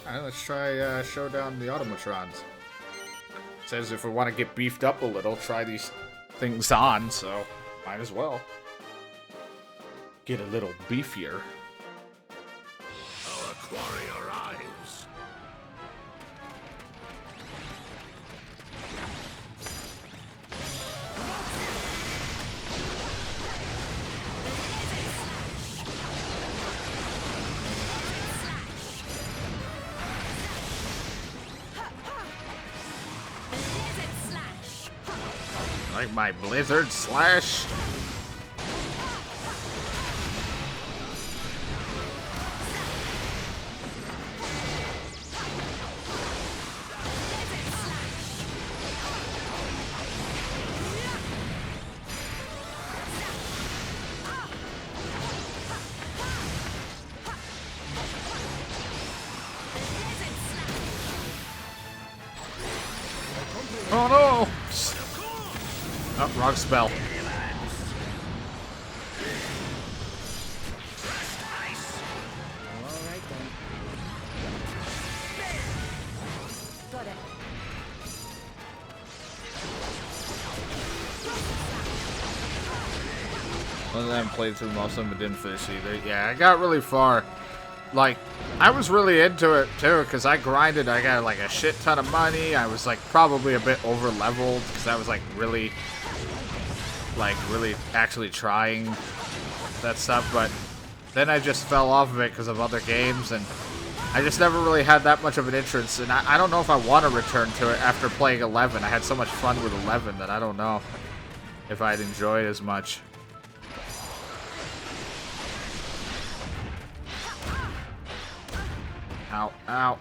Alright, let's try Showdown the Automatrons. It says if we want to get beefed up a little, try these things on, so might as well. Get a little beefier. Our quarry arrives. Like my blizzard slash. Oh no! Oh, wrong spell. Alright then. Got it. Other than played through most of them, but didn't finish either. Yeah, I got really far. Like, I was really into it too, because I grinded. I got like a shit ton of money. I was like probably a bit over leveled, because I was like really actually trying that stuff. But then I just fell off of it because of other games, and I just never really had that much of an interest. And I don't know if I want to return to it after playing 11. I had so much fun with 11 that I don't know if I'd enjoy it as much. Ow, ow.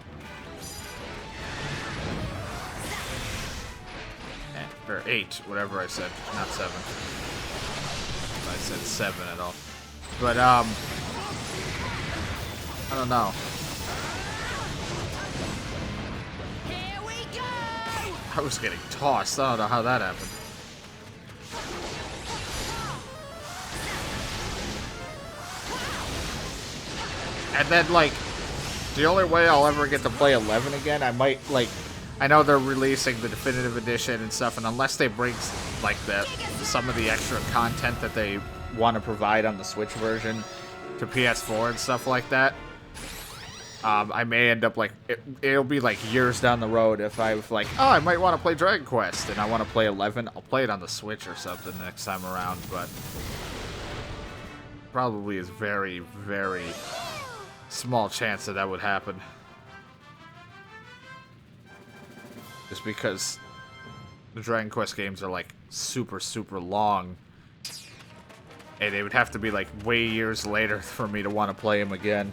Or 8, whatever I said, not 7. I said 7 at all. But, I don't know. Here we go! I was getting tossed. I don't know how that happened. And then, like, the only way I'll ever get to play 11 again, I might, like, I know they're releasing the definitive edition and stuff, and unless they bring, like, some of the extra content that they want to provide on the Switch version to PS4 and stuff like that, I may end up, like, it'll be, like, years down the road if I was like, oh, I might want to play Dragon Quest, and I want to play 11, I'll play it on the Switch or something next time around, but probably is very, very small chance that that would happen. Just because the Dragon Quest games are like super, super long. And it would have to be like way years later for me to want to play them again.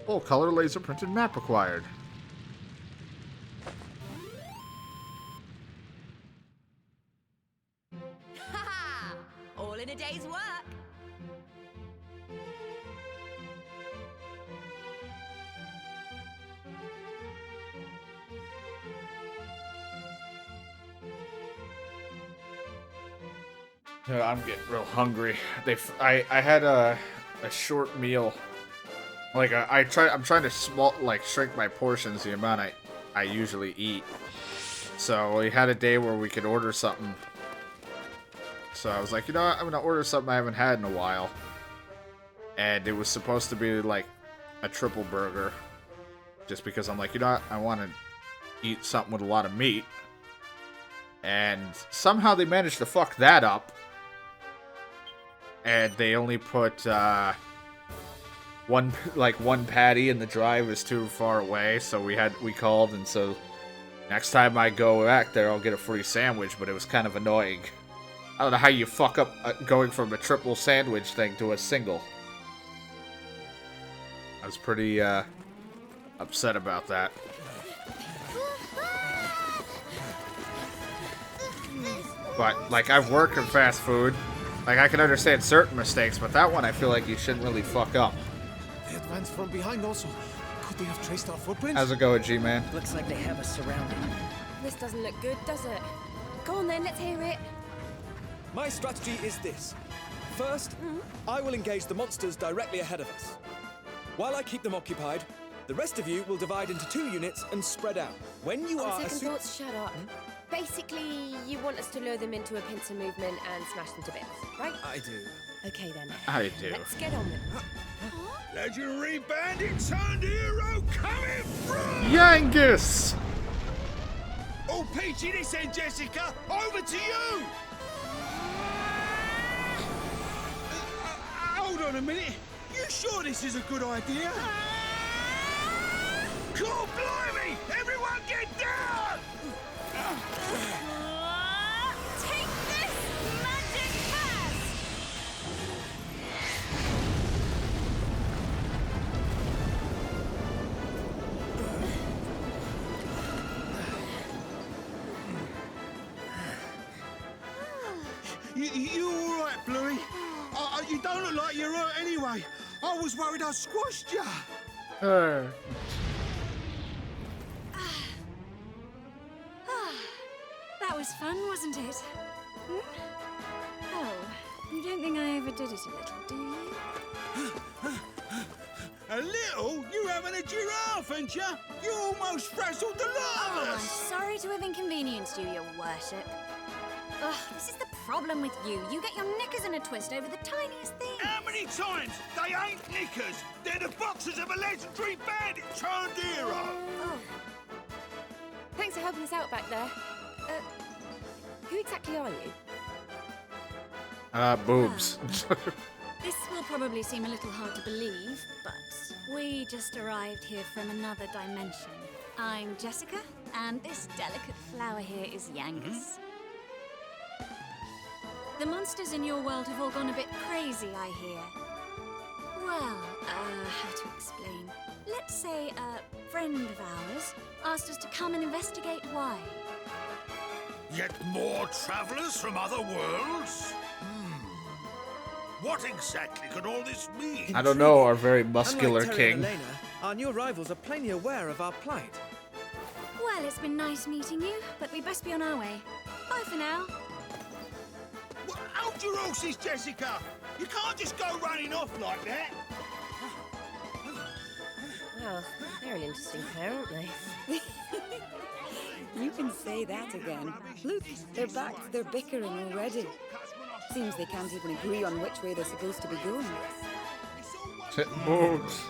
Oh, color laser printed map acquired. Haha! All in a day's work. Yeah, I'm getting real hungry. I had a short meal. Like I'm trying to shrink my portions the amount I usually eat. So we had a day where we could order something. So I was like, you know what? I'm gonna order something I haven't had in a while. And it was supposed to be like a triple burger. Just because I'm like, you know what? I want to eat something with a lot of meat. And somehow they managed to fuck that up. And they only put one patty, and the drive is too far away, so we called, and so next time I go back there, I'll get a free sandwich. But it was kind of annoying. I don't know how you fuck up going from a triple sandwich thing to a single. I was pretty upset about that. But like, I've worked in fast food. Like, I can understand certain mistakes, but that one I feel like you shouldn't really fuck up. They advanced from behind also. Could they have traced our footprints? How's it going, G-Man? Looks like they have us surrounded. This doesn't look good, does it? Go on then, let's hear it. My strategy is this. First, I will engage the monsters directly ahead of us. While I keep them occupied, the rest of you will divide into 2 units and spread out. When you are On second thoughts, shut up. Basically, you want us to lure them into a pincer movement and smash them to bits, right? I do. Okay then. I do. Let's get on with it. Legendary bandit turned hero coming through! Yangus! Oh, Peachy, this end, Jessica! Over to you! Hold on a minute. You sure this is a good idea? God blimey! Everyone get down! Take this, magic pass! You all right, Bluey? You don't look like you're hurt anyway. I was worried I squashed you. That was fun, wasn't it? Hmm? Oh, you don't think I overdid it a little, do you? A little? You having a giraffe, ain't you? You almost frazzled the lot Oh, of I'm us. sorry to have inconvenienced you, your worship. Ugh, this is the problem with you. You get your knickers in a twist over the tiniest thing. How many times? They ain't knickers. They're the boxes of a legendary bandit turned hero. Oh, Thanks for helping us out back there. Who exactly are you? Boobs. this will probably seem a little hard to believe, but we just arrived here from another dimension. I'm Jessica, and this delicate flower here is Yangus. The monsters in your world have all gone a bit crazy, I hear. Well, how to explain? Let's say a friend of ours asked us to come and investigate why. Yet more travelers from other worlds? What exactly could all this mean? I don't know, our very muscular Unlike Terry king. and Elena, our new arrivals are plainly aware of our plight. Well, it's been nice meeting you, but we best be on our way. Bye for now. Well, hold your horses, Jessica. You can't just go running off like that. Well, they're an interesting pair, aren't they? You can say that again. Look, they're back to their bickering already. Seems they can't even agree on which way they're supposed to be going. Boobs.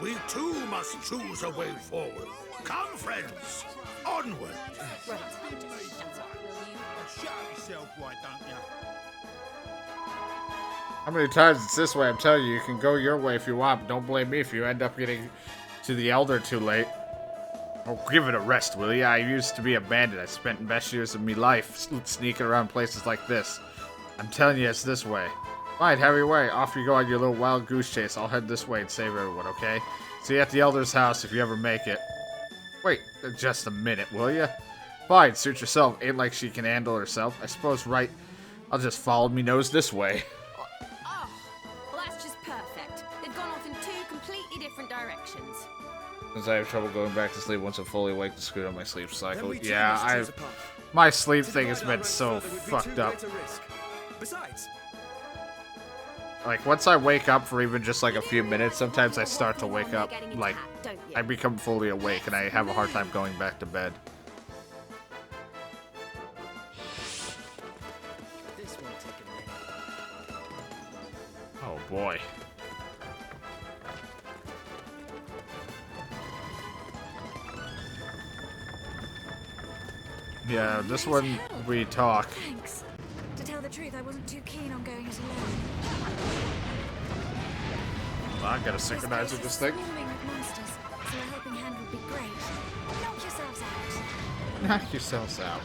We too must choose a way forward. Come, friends, onward. Right. Shut yourself, why don't you? How many times it's this way? I'm telling you, you can go your way if you want, but don't blame me if you end up getting to the Elder too late. Oh, give it a rest, will ya? I used to be a bandit. I spent the best years of me life sneaking around places like this. I'm telling you, it's this way. Fine, have your way. Off you go on your little wild goose chase. I'll head this way and save everyone, okay? See you at the Elder's house if you ever make it. Wait, just a minute, will ya? Fine, suit yourself. Ain't like she can handle herself. I suppose, right? I'll just follow me nose this way. Oh, well that's just perfect. They've gone off in 2 completely different directions. Since I have trouble going back to sleep once I'm fully awake to screw up my sleep Then cycle. we Yeah, turn these trees apart. my sleep To thing has divide our been ranks so further would be fucked too up. great a risk. Besides, Like, once I wake up for even just like a few minutes, sometimes I start to wake up, like, I become fully awake and I have a hard time going back to bed. this won't take a minute. Oh boy. Yeah, this one we talk. Thanks. To tell the truth, I wasn't too keen on going it alone. I gotta synchronize with this thing. Swarming with monsters, so a helping hand would be great. Knock yourselves out. Knock yourselves out.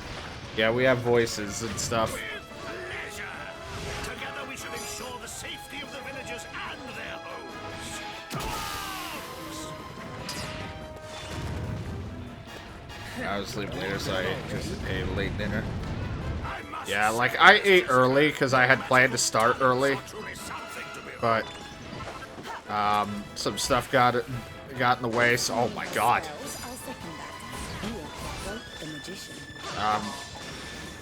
Yeah, we have voices and stuff. With pleasure. Together we shall ensure the safety of the villagers and their homes. Come on! I was sleeping later, so I ate just a late dinner. I must Yeah, like, I ate early because I had planned to start early, truly something to be but some stuff got in the way. So, oh my god. I'll second that. You are quite the magician.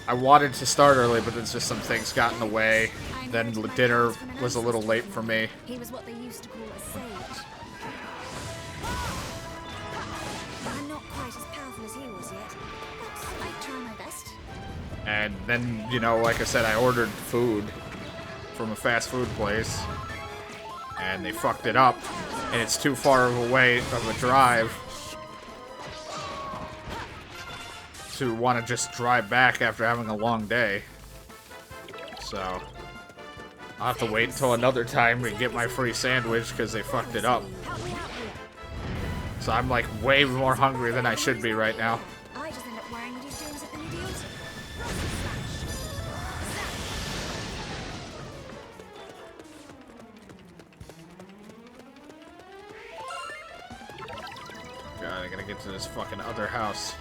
I wanted to start early, but then just some things got in the way. Then dinner was a little late for me. He was what they used to call a sage. I'm not quite as powerful as he was yet, but I try my best. And then, you know, like I said, I ordered food from a fast food place. And they fucked it up. And it's too far away of a drive to want to just drive back after having a long day. So I'll have to wait until another time to get my free sandwich because they fucked it up. So I'm like way more hungry than I should be right now. I just end up worrying that he's doing something idiot. God, I gotta get to this fucking other house.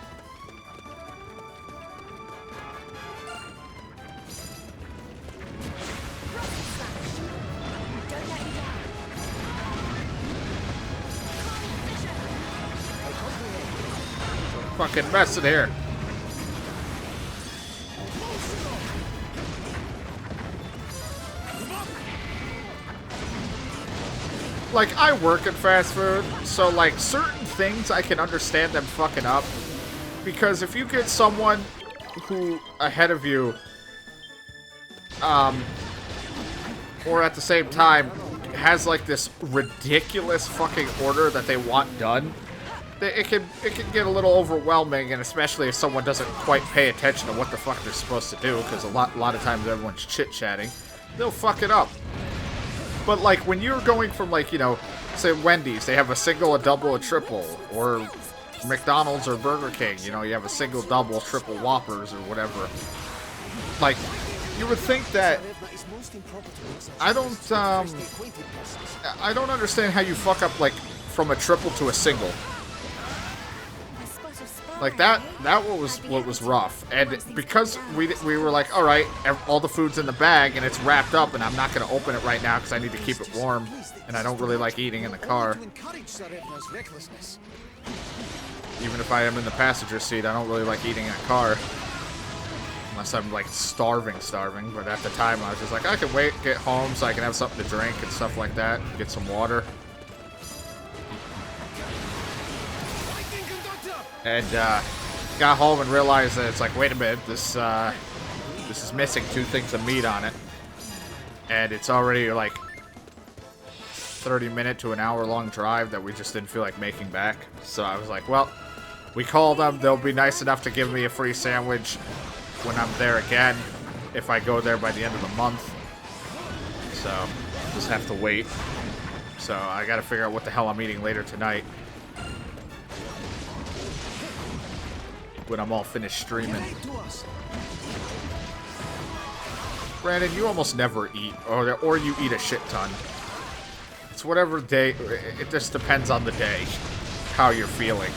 Fucking mess in here. Like, I work in fast food, so like certain things I can understand them fucking up. Because if you get someone who ahead of you, or at the same time, has like this ridiculous fucking order that they want done, it can get a little overwhelming, and especially if someone doesn't quite pay attention to what the fuck they're supposed to do, because a lot of times everyone's chit-chatting, they'll fuck it up. But like when you're going from like, you know, say Wendy's, they have a single, a double, a triple, or McDonald's or Burger King, you know, you have a single, double, triple Whoppers or whatever. Like, you would think that I don't understand how you fuck up like from a triple to a single. Like that was what was rough, and because we were like, all right, all the food's in the bag and it's wrapped up, and I'm not gonna open it right now because I need to keep it warm, and I don't really like eating in the car. Even if I am in the passenger seat, I don't really like eating in a car unless I'm like starving. But at the time, I was just like, I can wait, get home so I can have something to drink and stuff like that, get some water. And got home and realized that it's like, wait a minute, this is missing 2 things of meat on it, and it's already like 30-minute to an hour-long drive that we just didn't feel like making back. So I was like, well, we call them. They'll be nice enough to give me a free sandwich when I'm there again, if I go there by the end of the month. So just have to wait. So I got to figure out what the hell I'm eating later tonight, when I'm all finished streaming. Brandon, you almost never eat, or you eat a shit ton. It's whatever day, it just depends on the day, how you're feeling.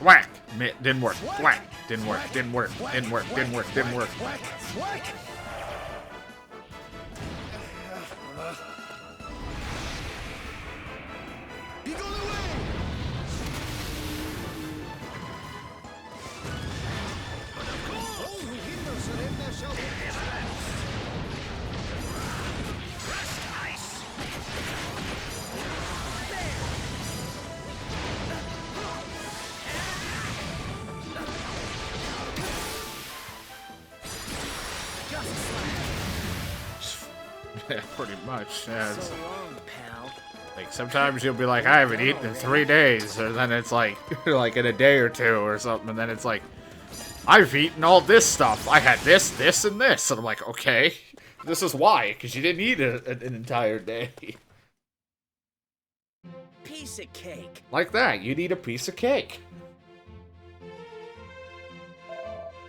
Whack! Didn't work. Whack! Didn't work. Didn't work. Didn't work. Didn't work. Didn't work. Yeah, pretty much. Yeah, it's, like sometimes you'll be like, I haven't eaten in 3 days, or then it's like, like in a day or two or something, and then it's like, I've eaten all this stuff. I had this, this, and this, and I'm like, okay, this is why, because you didn't eat an entire day. Piece of cake. Like that, you'd eat a piece of cake.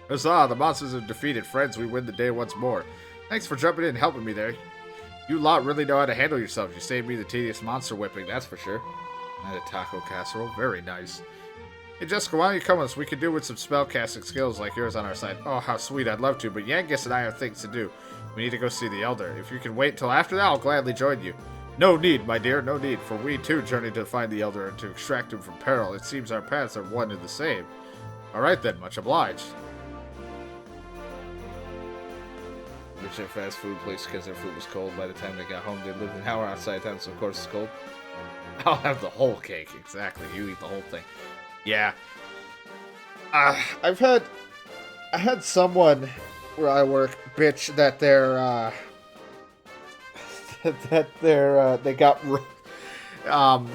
Huzzah, the monsters have defeated. Friends, we win the day once more. Thanks for jumping in and helping me there. You lot really know how to handle yourselves. You saved me the tedious monster whipping, that's for sure. And a taco casserole, very nice. Hey Jessica, why don't you come with us? We could do with some spellcasting skills like yours on our side. Oh, how sweet, I'd love to, but Yangus and I have things to do. We need to go see the Elder. If you can wait until after that, I'll gladly join you. No need, my dear, no need, for we too journey to find the Elder and to extract him from peril. It seems our paths are one and the same. Alright then, much obliged. Which a fast food place because their food was cold. By the time they got home, they lived an hour outside town, so of course it's cold. I'll have the whole cake, exactly. You eat the whole thing. Yeah. I had someone where I work bitch that they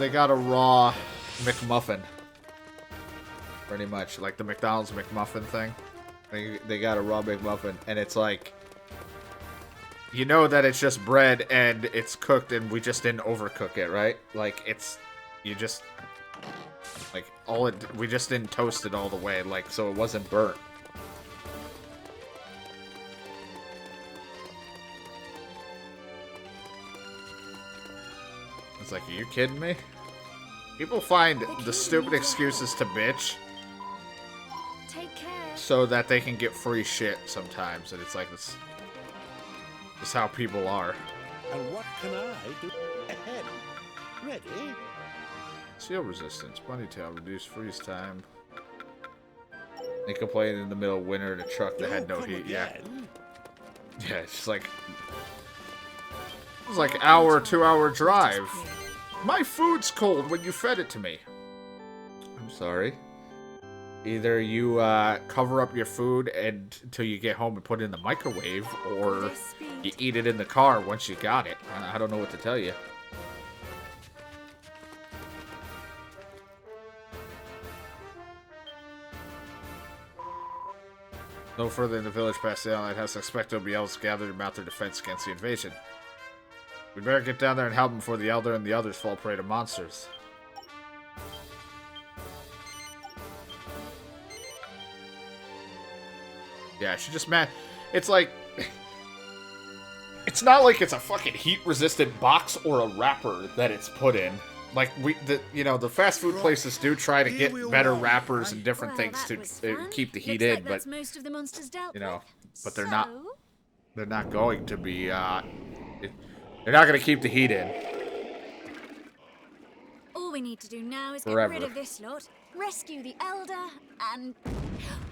got a raw McMuffin. Pretty much like the McDonald's McMuffin thing. They got a raw McMuffin, and it's like, you know that it's just bread and it's cooked, and we just didn't overcook it, right? Like we just didn't toast it all the way, like, so it wasn't burnt. It's like, are you kidding me? People find the stupid excuses to bitch Take care. so that they can get free shit sometimes, and it's like, this is how people are. And what can I do? Ahead. Ready? Seal resistance, bunny tail, reduce freeze time. They complained in the middle of winter in a truck that had no heat. Yeah, it's just like, it was like hour, 2-hour drive. My food's cold when you fed it to me. I'm sorry. Either you cover up your food until you get home and put it in the microwave, or you eat it in the car once you got it. I don't know what to tell you. No further in the village past the Allied house, I expect there'll be elves gathered to mount their defense against the invasion. We'd better get down there and help them before the Elder and the others fall prey to monsters. Yeah, she just it's like, it's not like it's a fucking heat-resistant box or a wrapper that it's put in. Like, the fast food places do try to get better wrappers and different things to keep the heat in, but, most of the monsters dealt but they're not going to be, they're not going to keep the heat in. All we need to do now is Forever. get rid of this lot, rescue the Elder, and...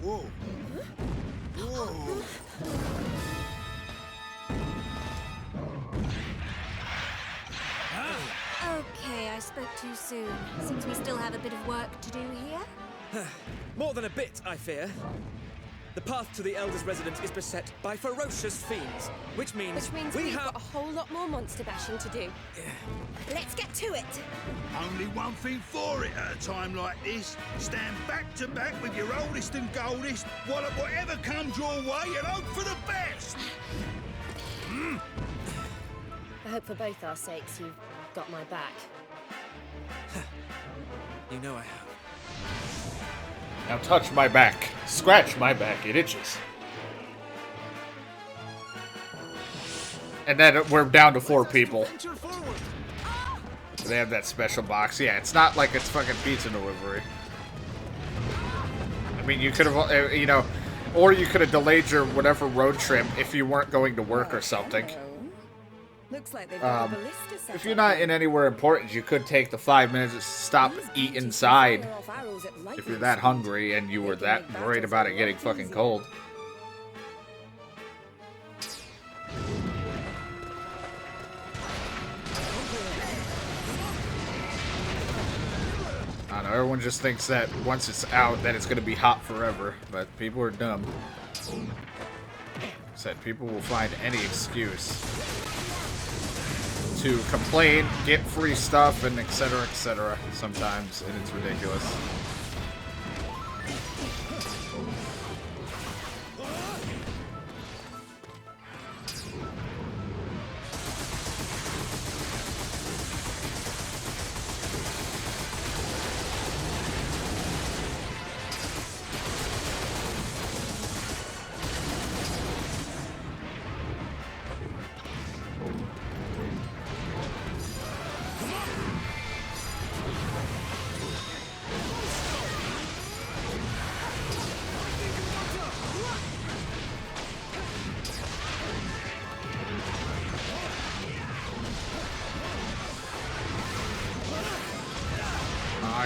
Whoa. Whoa. Okay, I spoke too soon. Seems we still have a bit of work to do here. More than a bit, I fear. The path to the Elder's residence is beset by ferocious fiends, which means we've got a whole lot more monster bashing to do. Let's get to it. Only one thing for it at a time like this. Stand back to back with your oldest and goldest, wallop whatever comes your way, and hope for the best. I hope for both our sakes you've got my back. You know I have. Now touch my back. Scratch my back. It itches. And then we're down to 4 people. They have that special box. Yeah, it's not like it's fucking pizza delivery. I mean, you could have, or you could have delayed your whatever road trip if you weren't going to work or something. Looks like they've got a ballista set If you're up not there. in anywhere important, you could take the 5 minutes to stop, eat inside. If you're that hungry and you were that worried about it getting fucking cold. I don't know, everyone just thinks that once it's out, that it's gonna be hot forever, but people are dumb. Said people will find any excuse to complain, get free stuff, and etc. sometimes, and it's ridiculous.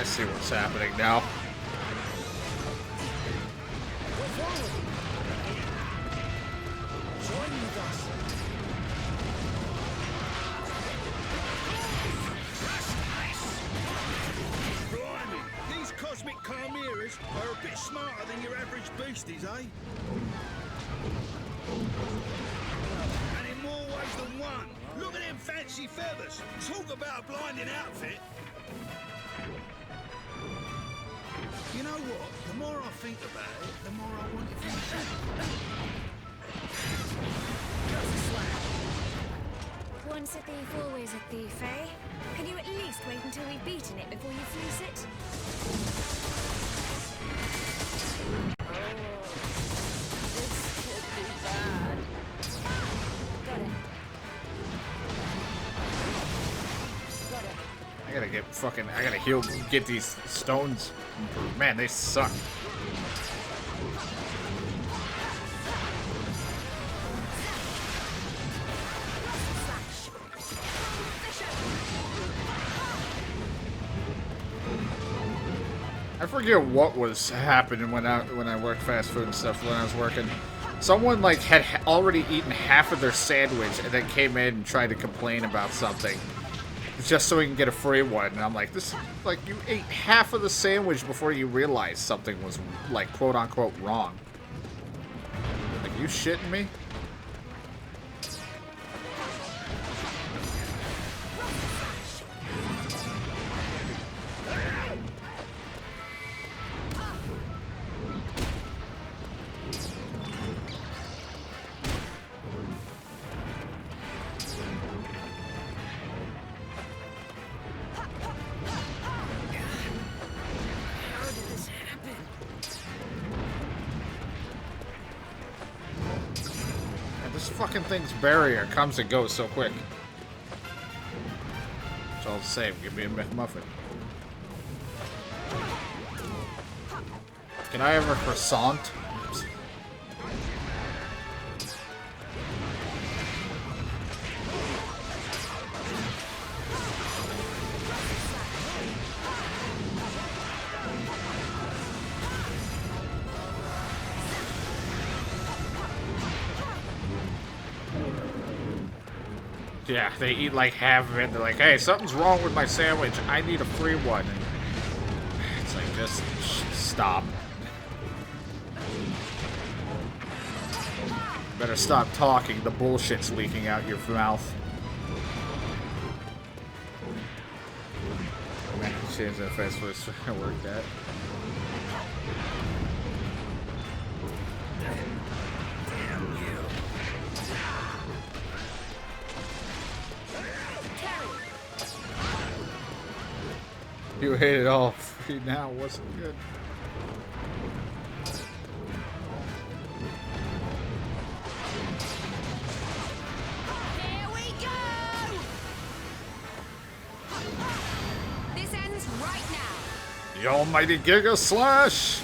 I see what's happening now. Blimey, these cosmic chimeras are a bit smarter than your average beasties, eh? And in more ways than one. Look at them fancy feathers. Talk about a blinding outfit. You know what? The more I think about it, the more I want it from Once a thief, always a thief, eh? Can you at least wait until we've beaten it before you fleece it? I gotta heal, get these stones improved. Man, they suck. I forget what was happening when I worked fast food and stuff when I was working. Someone like had already eaten half of their sandwich and then came in and tried to complain about something. Just so we can get a free one. And I'm like, this, like, you ate half of the sandwich before you realized something was, like, quote-unquote wrong. Like, you shitting me? Fucking thing's barrier comes and goes so quick. It's all the same. Give me a McMuffin. Can I have a croissant? Yeah, they eat like half of it. They're like, hey, something's wrong with my sandwich. I need a free one. And it's like, just stop. Better stop talking. The bullshit's leaking out your mouth. Man, change that fast food I worked at. You hate it all free now, wasn't good. Here we go! This ends right now. The almighty Giga Slash!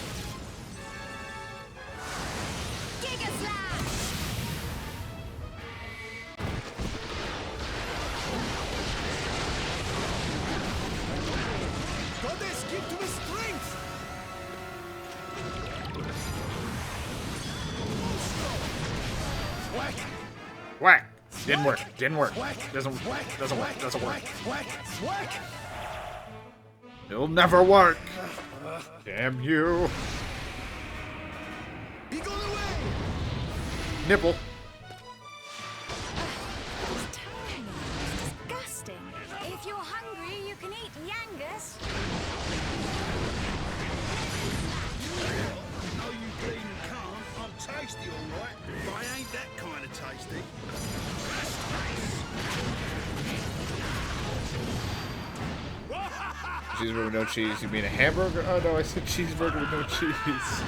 Giga Slash! Goddess, give to me strength! Whack! Whack! Didn't work. Didn't work. Whack! Doesn't work. Doesn't work. Doesn't work. Whack! Whack! It'll never work. Damn you. Be gone away! Nipple. It's tiny. It's disgusting. If you're hungry, you can eat Yangus. No, you bleeding can't. I'm tasty, all right, but I ain't that kind of tasty. Cheeseburger with no cheese. You mean a hamburger? Oh no, I said cheeseburger with no cheese.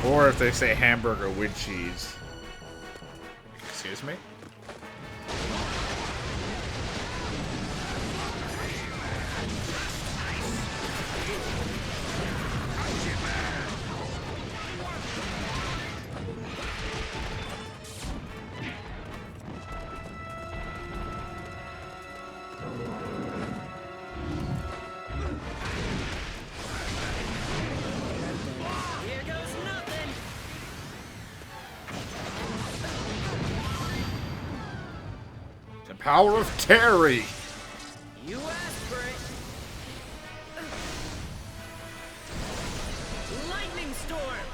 Or if they say hamburger with cheese. Excuse me? Power of Terry. You asked for it. Lightning storm.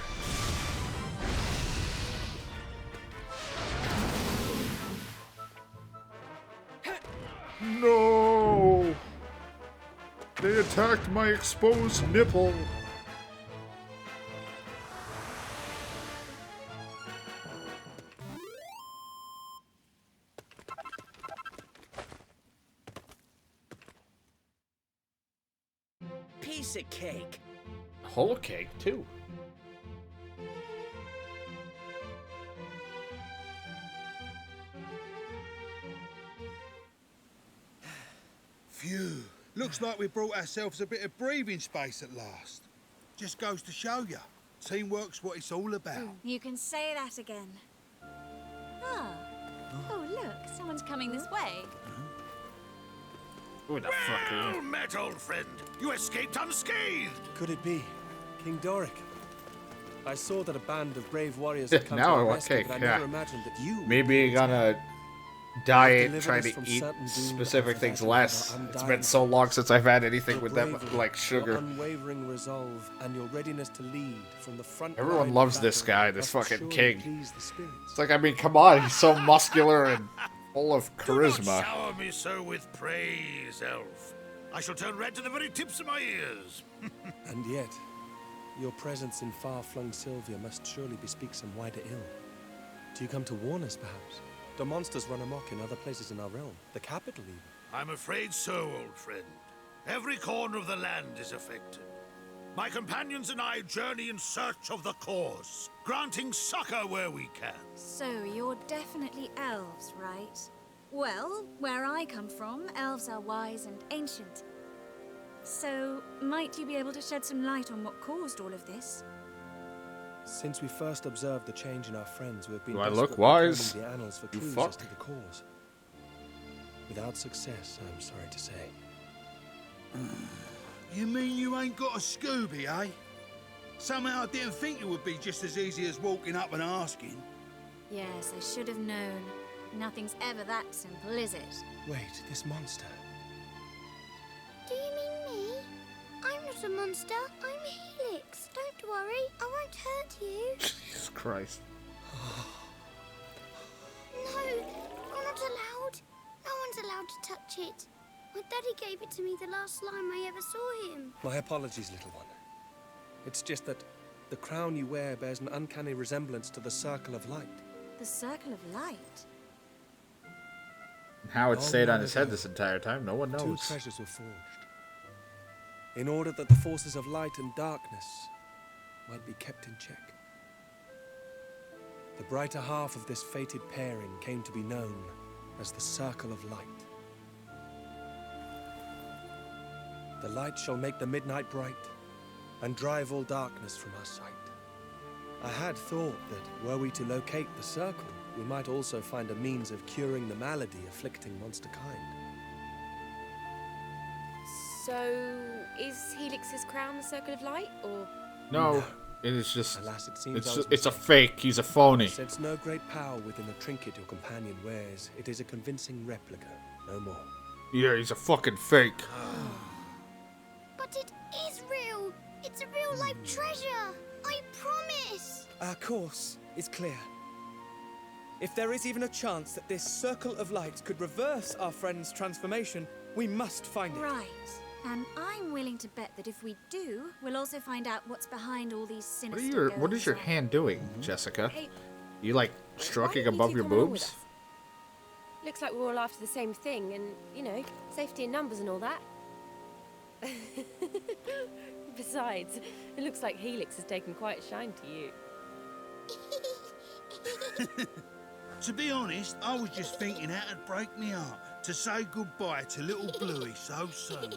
No! They attacked my exposed nipple. Piece of cake. Whole cake, too. Phew. Looks like we brought ourselves a bit of breathing space at last. Just goes to show you. Teamwork's what it's all about. You can say that again. Ah. Oh, look, someone's coming this way. Who the fuck are you? Well met, old friend. You escaped unscathed. Could it be King Doric? I saw that a band of brave warriors had come Now to I our want rescue, cake, but I yeah. never imagined that you... Maybe you're gonna diet, Delivered trying us to from eat certain doom specific that things prevents less. our It's been undying so long purpose. since I've had anything Your with that bravery, like your sugar. unwavering resolve, and your readiness to lead from the front Everyone line loves of this battle guy, this must fucking surely king. please the spirits. It's like, I mean, come on, he's so muscular and full of Do not charisma. shower me so with praise, elf. I shall turn red to the very tips of my ears. And yet, your presence in far-flung Sylvia must surely bespeak some wider ill. Do you come to warn us, perhaps? Do monsters run amok in other places in our realm? The capital, even? I'm afraid so, old friend. Every corner of the land is affected. My companions and I journey in search of the cause, granting succor where we can. So, you're definitely elves, right? Well, where I come from, elves are wise and ancient. So, might you be able to shed some light on what caused all of this? Since we first observed the change in our friends, we have been Do I look desperately wise? combing the annals for You clues fuck. as to the cause. Without success, I'm sorry to say. You mean you ain't got a Scooby, eh? Somehow I didn't think it would be just as easy as walking up and asking. Yes, I should have known. Nothing's ever that simple, is it? Wait, this monster. Do you mean me? I'm not a monster. I'm Helix. Don't worry, I won't hurt you. Jesus Christ. No, you're not allowed. No one's allowed to touch it. My daddy gave it to me the last time I ever saw him. My apologies, little one. It's just that the crown you wear bears an uncanny resemblance to the Circle of Light. The Circle of Light? How it Long, stayed on long his head ago, this entire time, no one Two knows. treasures were forged. In order that the forces of light and darkness might be kept in check. The brighter half of this fated pairing came to be known as the Circle of Light. The light shall make the midnight bright and drive all darkness from our sight. I had thought that were we to locate the circle, we might also find a means of curing the malady afflicting monster kind. So, is Helix's crown the Circle of Light, or...? No, it is just, Alas, it seems I was it's a mistaken. fake, he's a phony. Since no great power within a trinket your companion wears, it is a convincing replica, no more. Yeah, he's a fucking fake. But it is real. It's a real-life treasure. I promise. Our course is clear. If there is even a chance that this Circle of Light could reverse our friend's transformation, we must find it. Right. And I'm willing to bet that if we do, we'll also find out what's behind all these sinister What is your goings hand doing, Jessica? Hey, You like why stroking don't you above two your come along with boobs? us? Looks like we're all after the same thing, and, you know, safety in numbers and all that. Besides, it looks like Helix has taken quite a shine to you. To be honest, I was just thinking how to break me heart to say goodbye to little Bluey so soon.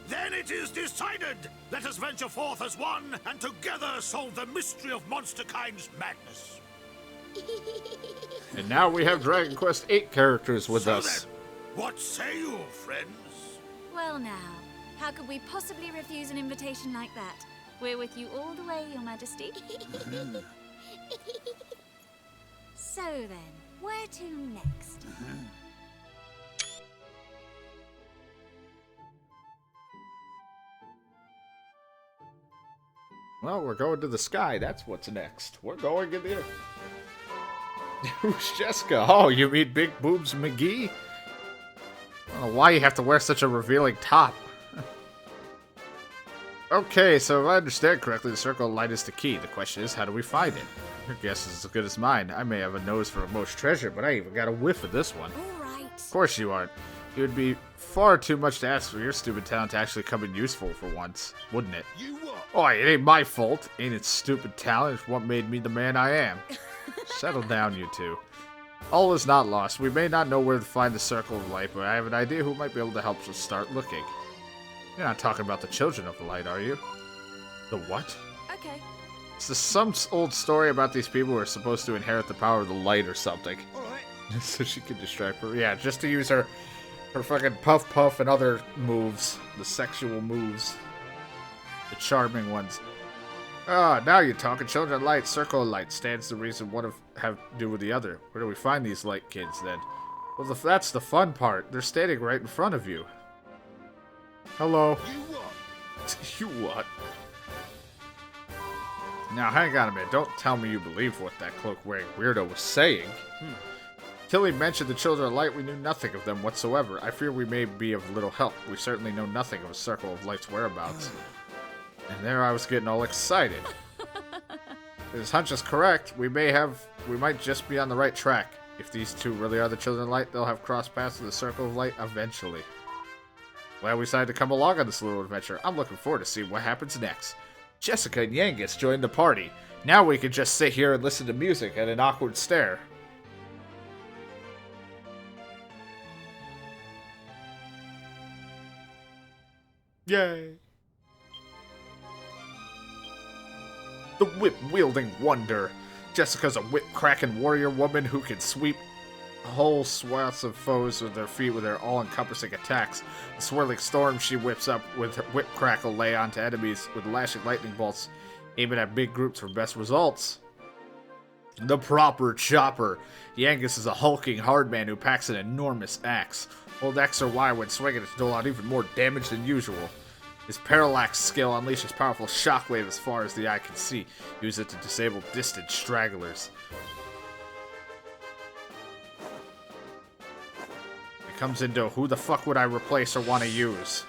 Then it is decided! Let us venture forth as one, and together solve the mystery of Monsterkind's madness. And now we have Dragon Quest VIII characters with So us. then, what say you, friends? Well now, how could we possibly refuse an invitation like that? We're with you all the way, Your Majesty. So then, Where to next? Well, we're going to the sky. That's what's next. We're going in the air. Who's Jessica? Oh, you mean Big Boobs McGee? I don't know why you have to wear such a revealing top. Okay, so if I understand correctly, the circle of light is the key. The question is, how do we find it? Your guess is as good as mine. I may have a nose for most treasure, but I even got a whiff of this one. All right. Of course you aren't. It would be far too much to ask for your stupid talent to actually come in useful for once, wouldn't it? You what? Oh, it ain't my fault. Ain't it stupid talent? It's what made me the man I am. Settle down, you two. All is not lost. We may not know where to find the circle of light, but I have an idea who might be able to help us start looking. You're not talking about the children of the light, are you? The what? Okay. Is this some old story about these people who are supposed to inherit the power of the light or something? Alright. So she can distract her. Yeah, just to use her fucking puff puff and other moves. The sexual moves. The charming ones. Ah, now you're talking. Children of light, circle of light stands to reason one have to do with the other. Where do we find these light kids then? Well, that's the fun part. They're standing right in front of you. Hello. You what? You what? Now, hang on a minute. Don't tell me you believe what that cloak-wearing weirdo was saying. Till he mentioned the Children of Light, we knew nothing of them whatsoever. I fear we may be of little help. We certainly know nothing of a Circle of Light's whereabouts. And there I was getting all excited. If his hunch is correct, we might just be on the right track. If these two really are the Children of Light, they'll have crossed paths with the Circle of Light eventually. Glad we decided to come along on this little adventure. I'm looking forward to seeing what happens next. Jessica and Yangus joined the party. Now we can just sit here and listen to music and an awkward stare. Yay! The whip-wielding wonder. Jessica's a whip-cracking warrior woman who can sweep whole swaths of foes with their feet with her all-encompassing attacks. The swirling storm she whips up with her whip crackle lay onto enemies with lashing lightning bolts, aiming at big groups for best results. The proper chopper. Yangus is a hulking hard man who packs an enormous axe. Hold X or Y when swinging it to dole out even more damage than usual. His parallax skill unleashes powerful shockwave as far as the eye can see. Use it to disable distant stragglers. It comes into who the fuck would I replace or want to use?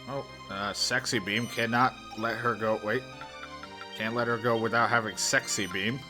Oh, Sexy Beam cannot let her go. Wait. Can't let her go without having Sexy Beam.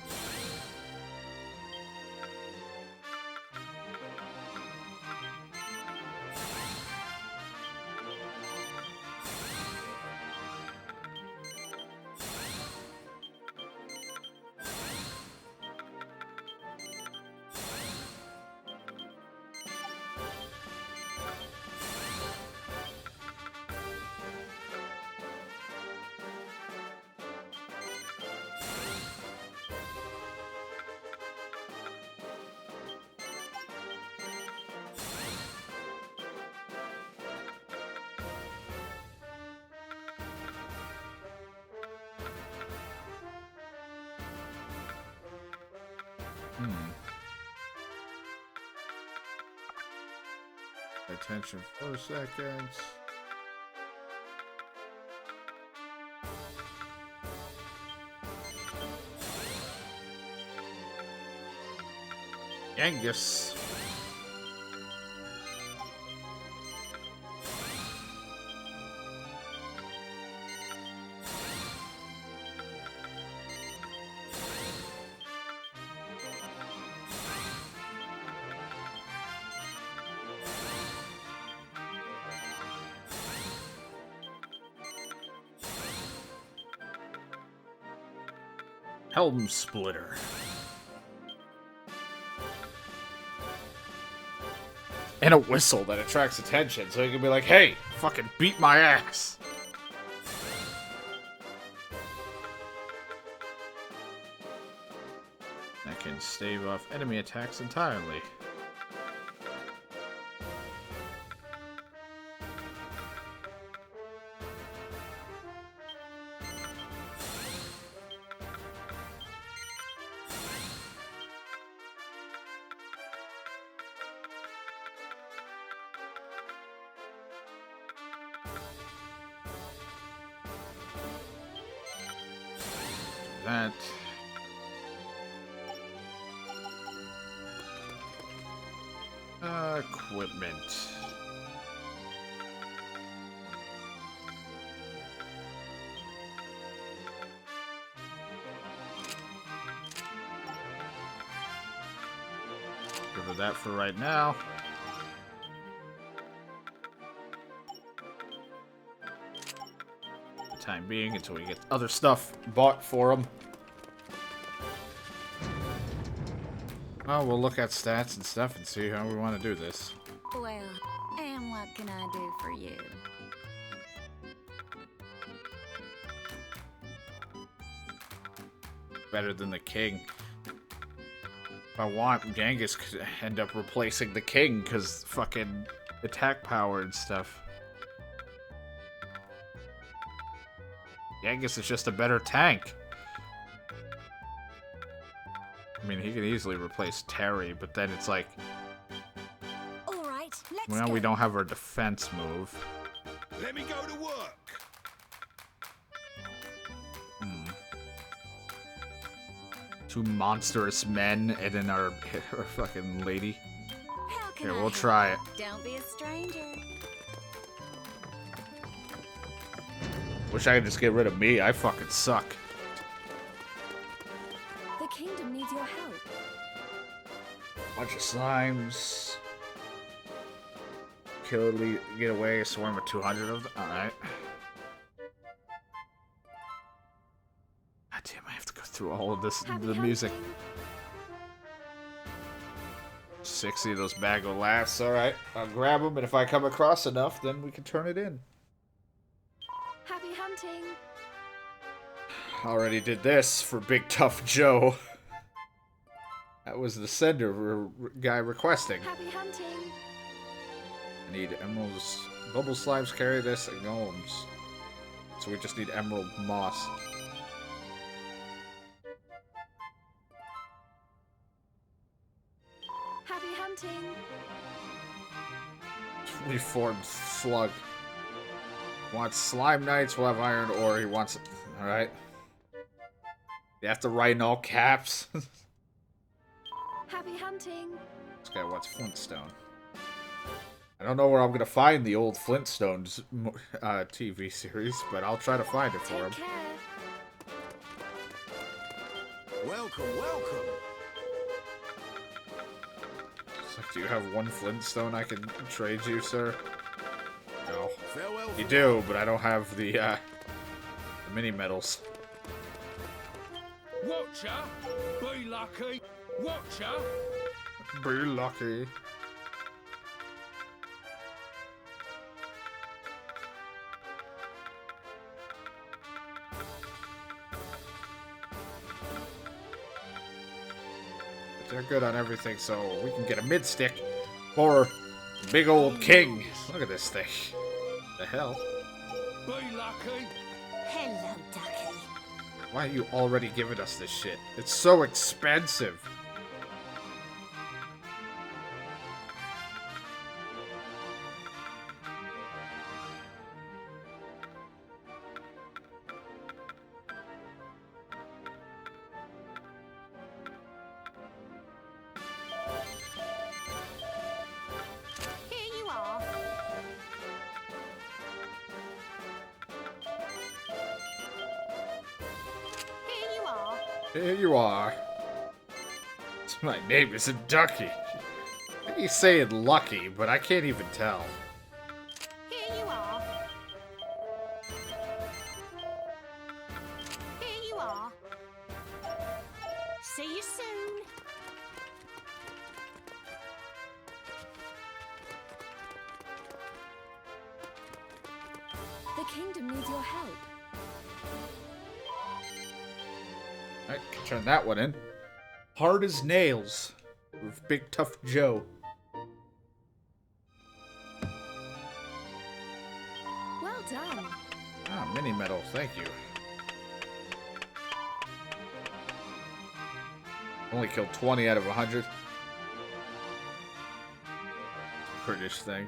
Attention for seconds. Yangus. Helm Splitter. And a whistle that attracts attention, so he can be like, hey, fucking beat my ass. That can stave off enemy attacks entirely. That. Equipment. Give her that for right now. For the time being, until we get other stuff bought for him. Oh, we'll look at stats and stuff and see how we want to do this. Well, and what can I do for you? Better than the king. If I want, Genghis could end up replacing the king because fucking attack power and stuff. Genghis is just a better tank. I mean, he could easily replace Terry, but then it's like, All right, let's well, go. we don't have our defense move. Let me go to work. Two monstrous men and then our fucking lady. How can Here, I we'll help? try it. Don't be a stranger. Wish I could just get rid of me. I fucking suck. The kingdom needs your help. Bunch of slimes. Kill, get away, a swarm of 200 of them. Alright. God damn, I have to go through all of this, Happy the music. hunting. 60 of those bag of laughs. Alright, I'll grab them, and if I come across enough, then we can turn it in. Happy hunting. Already did this for Big Tough Joe. That was the sender guy requesting. Happy hunting. I need emeralds. Bubble slimes carry this, and golems. So we just need emerald moss. Happy hunting. Reformed slug. Wants slime knights, we'll have iron ore. He wants it. Alright. You have to write in all caps. Happy hunting. This guy wants flintstone. I don't know where I'm gonna find the old Flintstones TV series, but I'll try to find it for him. Take care. Welcome, welcome. It's like, do you have one Flintstone I can trade you, sir? No. Farewell. You do, but I don't have the mini medals. Watcher, be lucky. Watcher. Be lucky. But they're good on everything, so we can get a mid stick for big old king. Look at this thing. The hell? Be lucky. Hello, ducky. Why are you already giving us this shit? It's so expensive. Here you are. Here you are. Here you are. My name is Ducky. He's saying lucky, but I can't even tell. Here you are. Here you are. See you soon. The kingdom needs your help. I can turn that one in. Hard as nails. With Big Tough Joe. Well done. Ah, mini medal, thank you. Only killed 20 out of 100. British thing.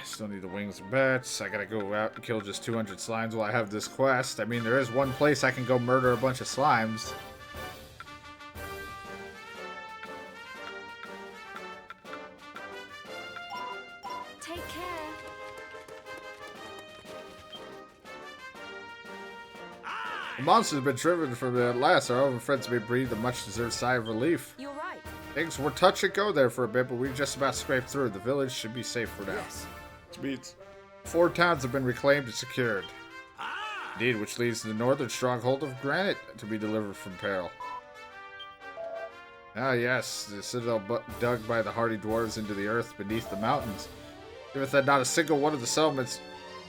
Still need the wings and bats. I gotta go out and kill just 200 slimes while I have this quest. I mean, there is one place I can go murder a bunch of slimes. Take care. The monster's been driven from at last. Our own friends may breathe a much-deserved sigh of relief. You're right. Things were touch and go there for a bit, but we've just about scraped through. The village should be safe for now. Yes. Which means 4 towns have been reclaimed and secured. Indeed, which leads to the northern stronghold of Granite to be delivered from peril. Ah, yes, the citadel dug by the hardy dwarves into the earth beneath the mountains. Even that not a single one of the settlements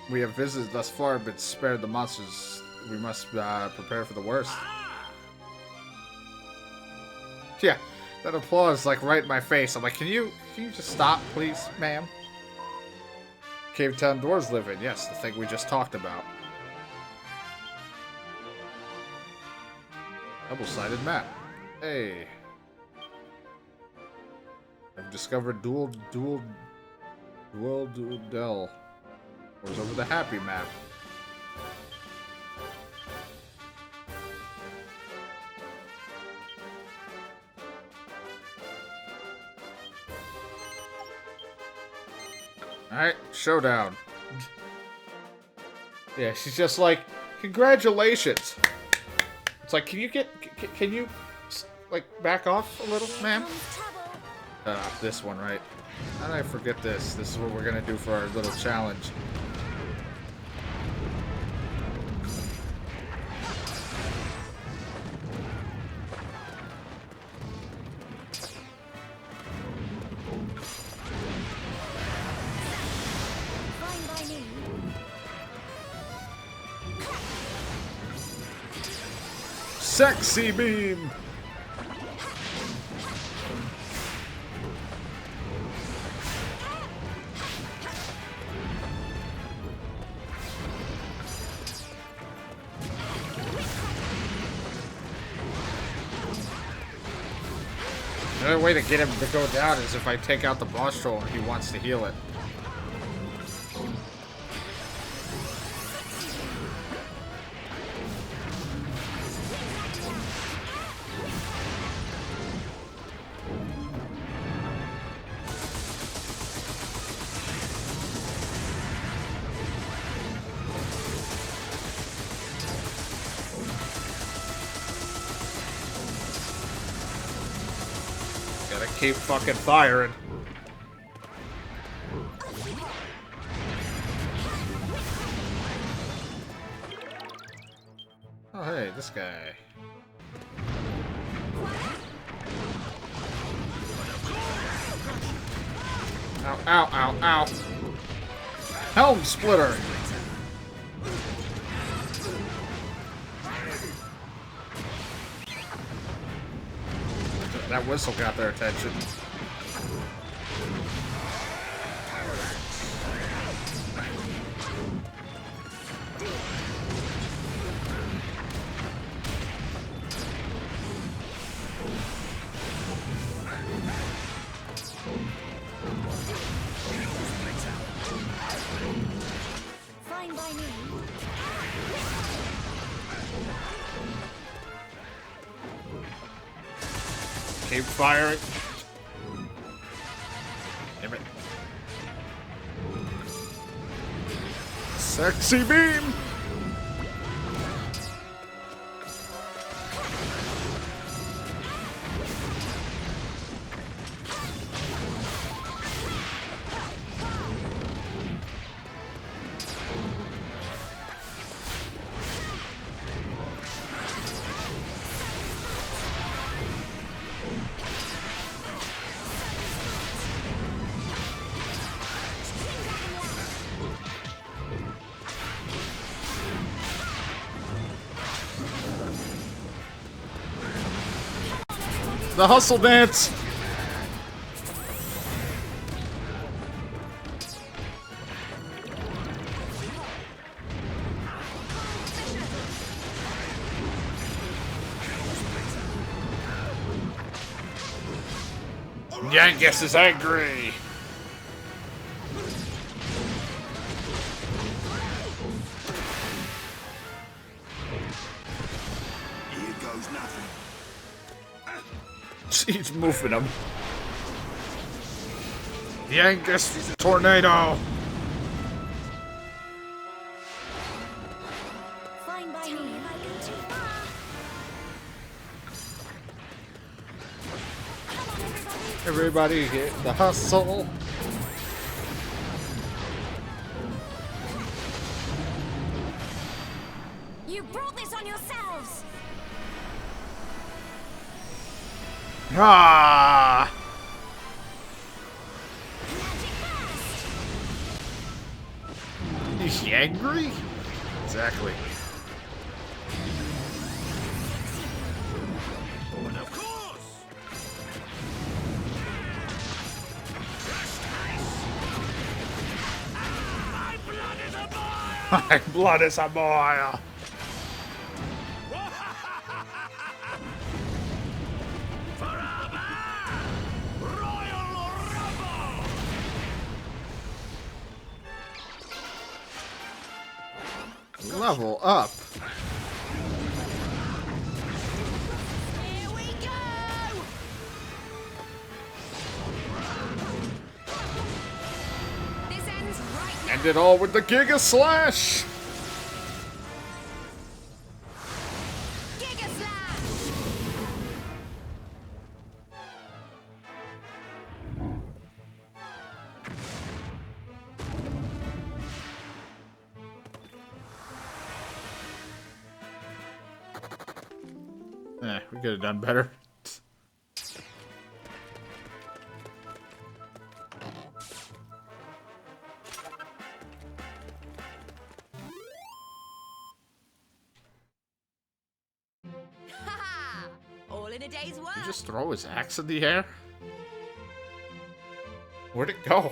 we have visited thus far have been spared the monsters, we must prepare for the worst. Yeah, that applause like right in my face. I'm like, can you just stop, please, ma'am? Cave town dwarves live in. Yes, the thing we just talked about. Double-sided map. Hey. I've discovered dual Dell. Goes over the happy map. Alright, showdown. Yeah, she's just like, congratulations. It's like, can you, like, back off a little, ma'am? This one, right? How did I forget this? This is what we're gonna do for our little challenge. Sexy beam! Another way to get him to go down is if I take out the boss troll and he wants to heal it. Keep fucking firing. Oh, hey, this guy. Ow, ow, ow, ow. Helm splitter. That whistle got their attention. Fine by me. Keep firing. Damn it. Sexy beam! The hustle dance. Yangus is angry. Here goes nothing. He's moving him. Yangus tornado. Fine by me if I go too far. Come on, everybody. Everybody hit the hustle. You brought this on yourselves. Ah! Magic burst. Is he angry? Exactly. But of course! My blood is a boil! My blood is a boil. Royal Rumble! Level up. Here we go! This ends right now. End it all with the Giga Slash. Giga Slash! We could have done better. Ha! All in a day's work. Did he just throw his axe in the air? Where'd it go?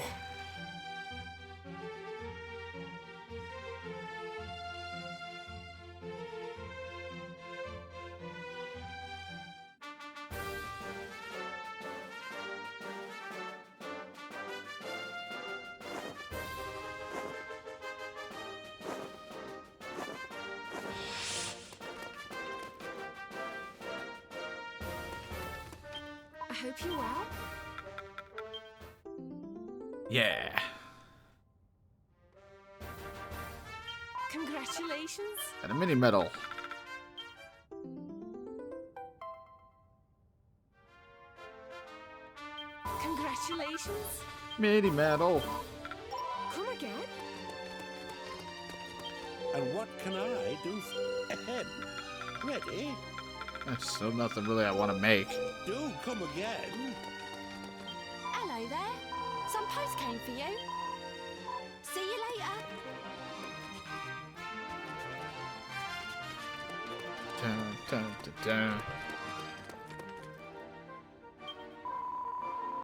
I hope you're well. Yeah. Congratulations. And a mini medal. Congratulations. Mini medal. Come again. And what can I do ahead? Ready? There's still nothing really I want to make. Do come again. Hello there. Some post came for you. See you later. Dun, dun, dun, dun.